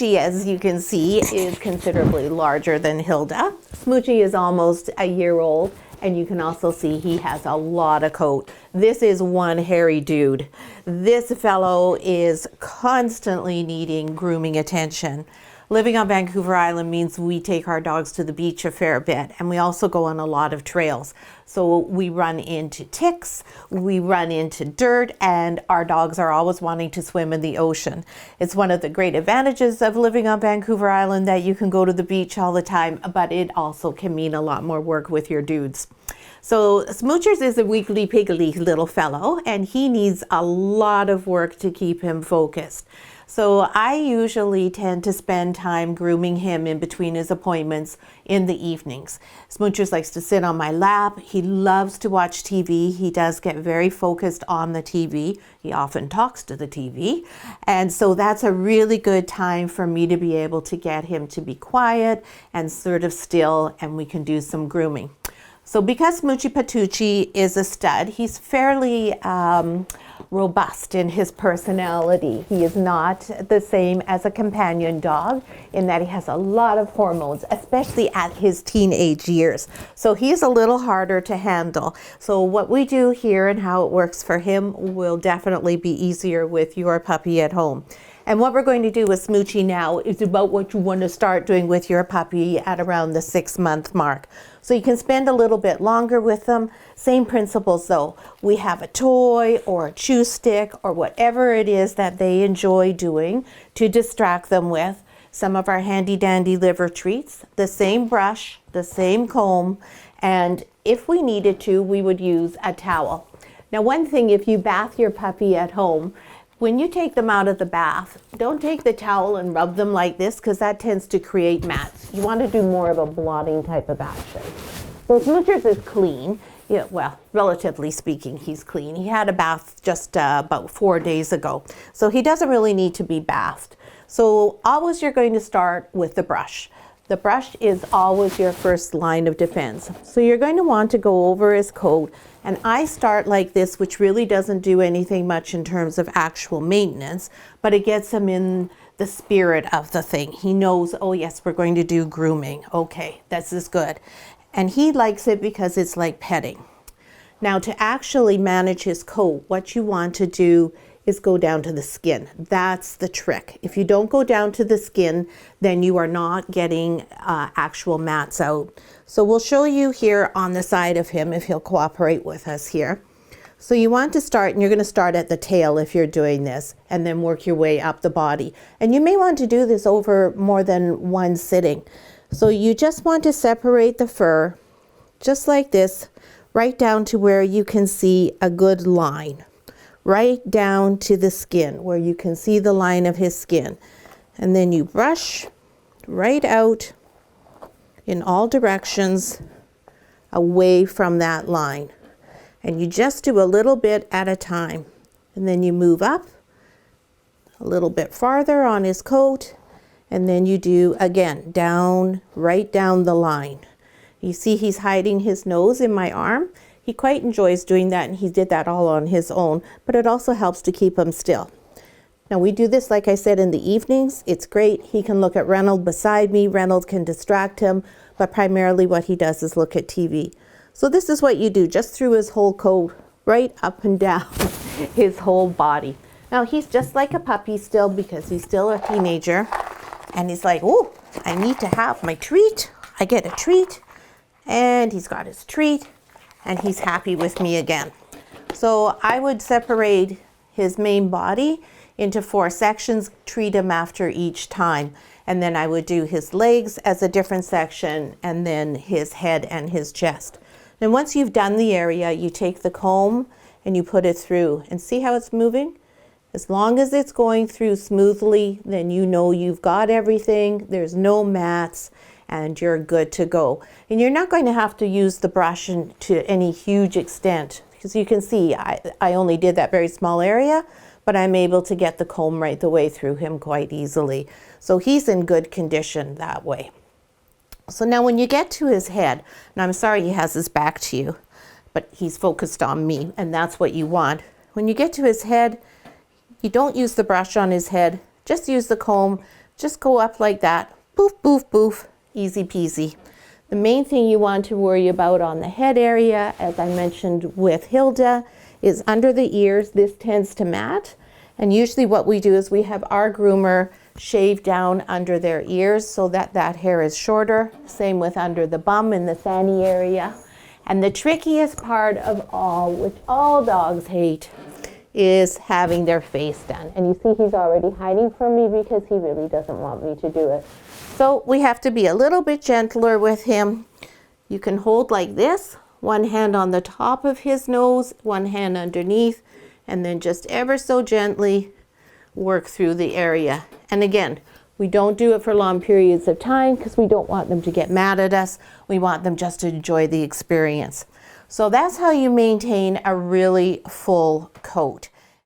Smoochie, as you can see, is considerably larger than Hilda. Smoochie is almost a year old, and you can also see he has a lot of coat. This is one hairy dude. This fellow is constantly needing grooming attention. Living on Vancouver Island means we take our dogs to the beach a fair bit, and we also go on a lot of trails. So we run into ticks, we run into dirt, and our dogs are always wanting to swim in the ocean. It's one of the great advantages of living on Vancouver Island that you can go to the beach all the time, but it also can mean a lot more work with your dudes. So Smoochers is a wiggly piggly little fellow, and he needs a lot of work to keep him focused. So I usually tend to spend time grooming him in between his appointments in the evenings. Smoochers likes to sit on my lap. He loves to watch TV. He does get very focused on the TV. He often talks to the TV. And so that's a really good time for me to be able to get him to be quiet and sort of still, and we can do some grooming. So because Smoochie Patucci is a stud, he's fairly robust in his personality. He is not the same as a companion dog in that he has a lot of hormones, especially at his teenage years. So he's a little harder to handle. So what we do here and how it works for him will definitely be easier with your puppy at home. And what we're going to do with Smoochie now is about what you want to start doing with your puppy at around the 6-month mark. So you can spend a little bit longer with them. Same principles though. We have a toy or a chew stick or whatever it is that they enjoy doing to distract them with. Some of our handy dandy liver treats, the same brush, the same comb, and if we needed to, we would use a towel. Now one thing, if you bath your puppy at home, when you take them out of the bath, don't take the towel and rub them like this because that tends to create mats. You want to do more of a blotting type of action. So Smoochers is clean. Yeah, well, relatively speaking, he's clean. He had a bath just about 4 days ago. So he doesn't really need to be bathed. So always you're going to start with the brush. The brush is always your first line of defense. So you're going to want to go over his coat, and I start like this, which really doesn't do anything much in terms of actual maintenance, but it gets him in the spirit of the thing. He knows, oh yes, we're going to do grooming. Okay, this is good. And he likes it because it's like petting. Now to actually manage his coat, what you want to do is go down to the skin. That's the trick. If you don't go down to the skin, then you are not getting actual mats out. So we'll show you here on the side of him if he'll cooperate with us here. So you want to start, and you're going to start at the tail if you're doing this, and then work your way up the body. And you may want to do this over more than one sitting. So you just want to separate the fur, just like this, right down to where you can see a good line. Right down to the skin where you can see the line of his skin. And then you brush right out in all directions away from that line. And you just do a little bit at a time. And then you move up a little bit farther on his coat. And then you do again, down, right down the line. You see he's hiding his nose in my arm. He quite enjoys doing that, and he did that all on his own, but it also helps to keep him still. Now we do this, like I said, in the evenings. It's great. He can look at Reynolds beside me. Reynolds can distract him, but primarily what he does is look at TV. So this is what you do, just through his whole coat, right up and down his whole body. Now he's just like a puppy still because he's still a teenager, and he's like, oh, I need to have my treat. I get a treat, and he's got his treat. And he's happy with me again. So I would separate his main body into 4 sections, treat him after each time. And then I would do his legs as a different section, and then his head and his chest. And once you've done the area, you take the comb and you put it through. And see how it's moving? As long as it's going through smoothly, then you know you've got everything. There's no mats. And you're good to go. And you're not going to have to use the brush to any huge extent, because you can see I only did that very small area, but I'm able to get the comb right the way through him quite easily. So he's in good condition that way. So now when you get to his head, and I'm sorry he has his back to you, but he's focused on me, and that's what you want. When you get to his head, you don't use the brush on his head, just use the comb, Just go up like that. Boof, boof, boof. Easy peasy. The main thing you want to worry about on the head area, as I mentioned with Hilda, is under the ears. This tends to mat. And usually what we do is we have our groomer shave down under their ears so that that hair is shorter. Same with under the bum in the fanny area. And the trickiest part of all, which all dogs hate, is having their face done. And you see he's already hiding from me because he really doesn't want me to do it. So we have to be a little bit gentler with him. You can hold like this, one hand on the top of his nose, one hand underneath, and then just ever so gently work through the area. And again, we don't do it for long periods of time because we don't want them to get mad at us. We want them just to enjoy the experience. So that's how you maintain a really full coat.